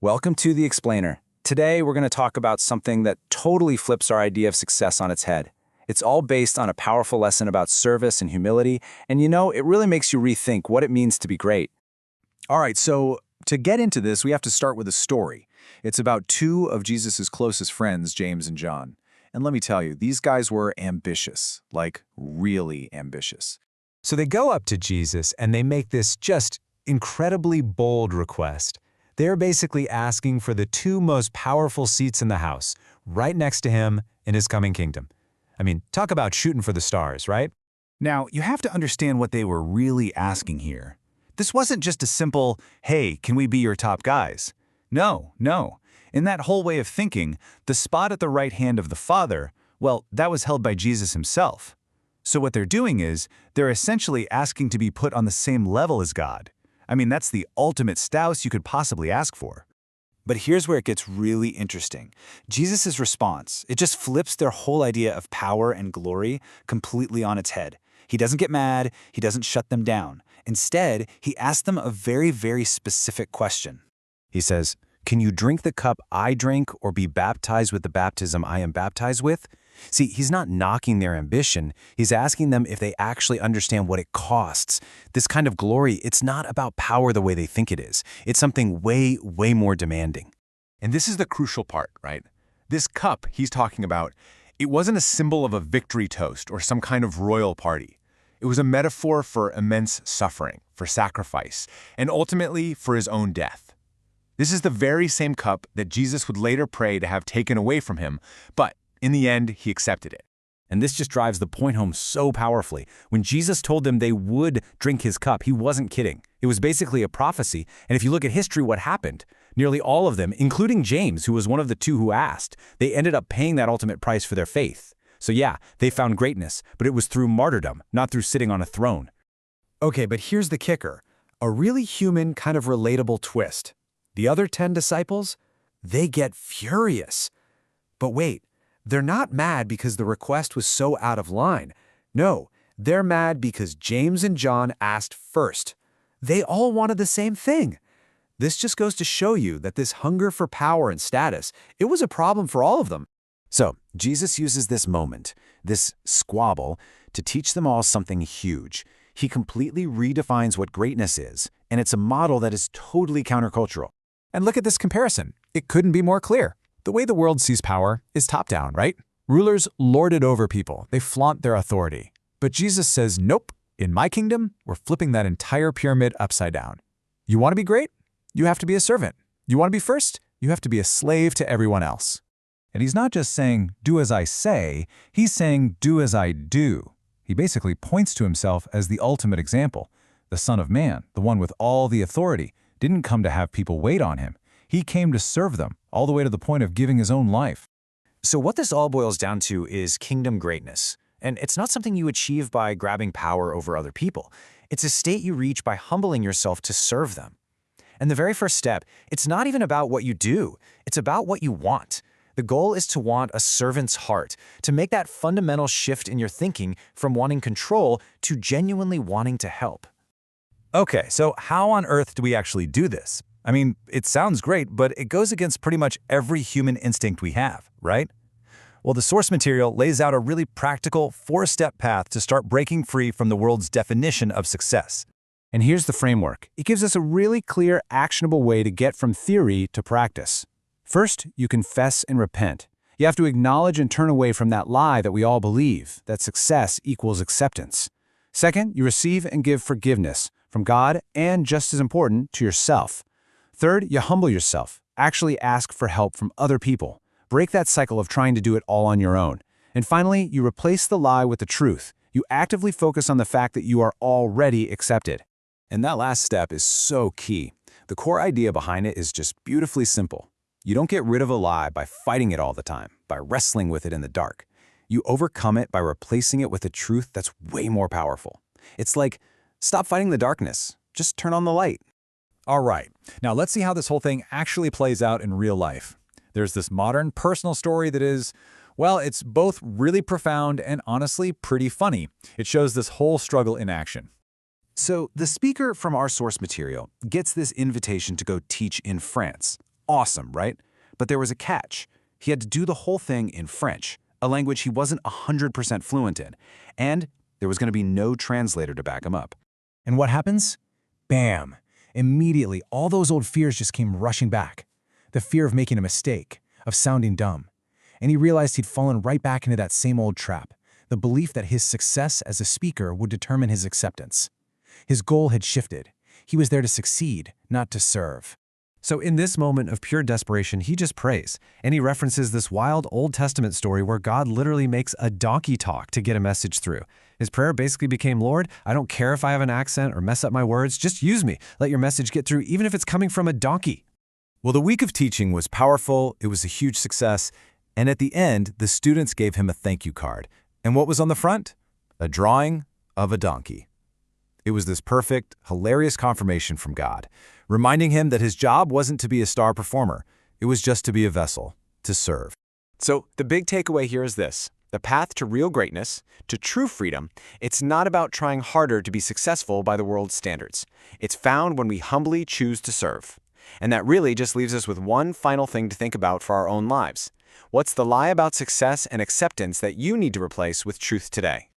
Welcome to The Explainer. Today, we're going to talk about something that totally flips our idea of success on its head. It's all based on a powerful lesson about service and humility, and it really makes you rethink what it means to be great. All right, so to get into this, we have to start with a story. It's about two of Jesus' closest friends, James and John. And let me tell you, these guys were ambitious, like really ambitious. So they go up to Jesus and they make this just incredibly bold request. They're basically asking for the two most powerful seats in the house, right next to him in his coming kingdom. I mean, talk about shooting for the stars, right? Now, you have to understand what they were really asking here. This wasn't just a simple, hey, can we be your top guys? No. In that whole way of thinking, the spot at the right hand of the Father, well, that was held by Jesus himself. So what they're doing is, they're essentially asking to be put on the same level as God. I mean, that's the ultimate status you could possibly ask for. But here's where it gets really interesting. Jesus' response, it just flips their whole idea of power and glory completely on its head. He doesn't get mad, he doesn't shut them down. Instead, he asks them a very, very specific question. He says, "Can you drink the cup I drink or be baptized with the baptism I am baptized with?" See, he's not knocking their ambition. He's asking them if they actually understand what it costs. This kind of glory, it's not about power the way they think it is. It's something way, way more demanding. And this is the crucial part, right? This cup he's talking about, it wasn't a symbol of a victory toast or some kind of royal party. It was a metaphor for immense suffering, for sacrifice, and ultimately for his own death. This is the very same cup that Jesus would later pray to have taken away from him, but in the end, he accepted it. And this just drives the point home so powerfully. When Jesus told them they would drink his cup, he wasn't kidding. It was basically a prophecy, and if you look at history, what happened? Nearly all of them, including James, who was one of the two who asked, they ended up paying that ultimate price for their faith. So yeah, they found greatness, but it was through martyrdom, not through sitting on a throne. Okay, but here's the kicker. A really human, kind of relatable twist. The other 10 disciples, they get furious. But wait, they're not mad because the request was so out of line. No, they're mad because James and John asked first. They all wanted the same thing. This just goes to show you that this hunger for power and status, it was a problem for all of them. So Jesus uses this moment, this squabble, to teach them all something huge. He completely redefines what greatness is, and it's a model that is totally countercultural. And look at this comparison. It couldn't be more clear. The way the world sees power is top-down, right? Rulers lord it over people. They flaunt their authority. But Jesus says, nope, in my kingdom, we're flipping that entire pyramid upside down. You want to be great? You have to be a servant. You want to be first? You have to be a slave to everyone else. And he's not just saying, do as I say, he's saying, do as I do. He basically points to himself as the ultimate example. The Son of Man, the one with all the authority, didn't come to have people wait on him. He came to serve them, all the way to the point of giving his own life. So what this all boils down to is kingdom greatness. And it's not something you achieve by grabbing power over other people. It's a state you reach by humbling yourself to serve them. And the very first step, it's not even about what you do. It's about what you want. The goal is to want a servant's heart, to make that fundamental shift in your thinking from wanting control to genuinely wanting to help. Okay, so how on earth do we actually do this? I mean, it sounds great, but it goes against pretty much every human instinct we have, right? Well, the source material lays out a really practical 4-step path to start breaking free from the world's definition of success. And here's the framework. It gives us a really clear, actionable way to get from theory to practice. First, you confess and repent. You have to acknowledge and turn away from that lie that we all believe, that success equals acceptance. Second, you receive and give forgiveness from God and, just as important, to yourself. Third, you humble yourself. Actually ask for help from other people. Break that cycle of trying to do it all on your own. And finally, you replace the lie with the truth. You actively focus on the fact that you are already accepted. And that last step is so key. The core idea behind it is just beautifully simple. You don't get rid of a lie by fighting it all the time, by wrestling with it in the dark. You overcome it by replacing it with a truth that's way more powerful. It's like, stop fighting the darkness. Just turn on the light. All right, now let's see how this whole thing actually plays out in real life. There's this modern personal story that is, well, it's both really profound and honestly pretty funny. It shows this whole struggle in action. So the speaker from our source material gets this invitation to go teach in France. Awesome, right? But there was a catch. He had to do the whole thing in French, a language he wasn't 100% fluent in, and there was going to be no translator to back him up. And what happens? Bam! Immediately, all those old fears just came rushing back. The fear of making a mistake, of sounding dumb. And he realized he'd fallen right back into that same old trap, the belief that his success as a speaker would determine his acceptance. His goal had shifted. He was there to succeed, not to serve. So in this moment of pure desperation, he just prays, and he references this wild Old Testament story where God literally makes a donkey talk to get a message through. His prayer basically became, Lord, I don't care if I have an accent or mess up my words, just use me. Let your message get through, even if it's coming from a donkey. Well, the week of teaching was powerful, it was a huge success, and at the end, the students gave him a thank you card. And what was on the front? A drawing of a donkey. It was this perfect, hilarious confirmation from God, reminding him that his job wasn't to be a star performer. It was just to be a vessel, to serve. So the big takeaway here is this. The path to real greatness, to true freedom, it's not about trying harder to be successful by the world's standards. It's found when we humbly choose to serve. And that really just leaves us with one final thing to think about for our own lives. What's the lie about success and acceptance that you need to replace with truth today?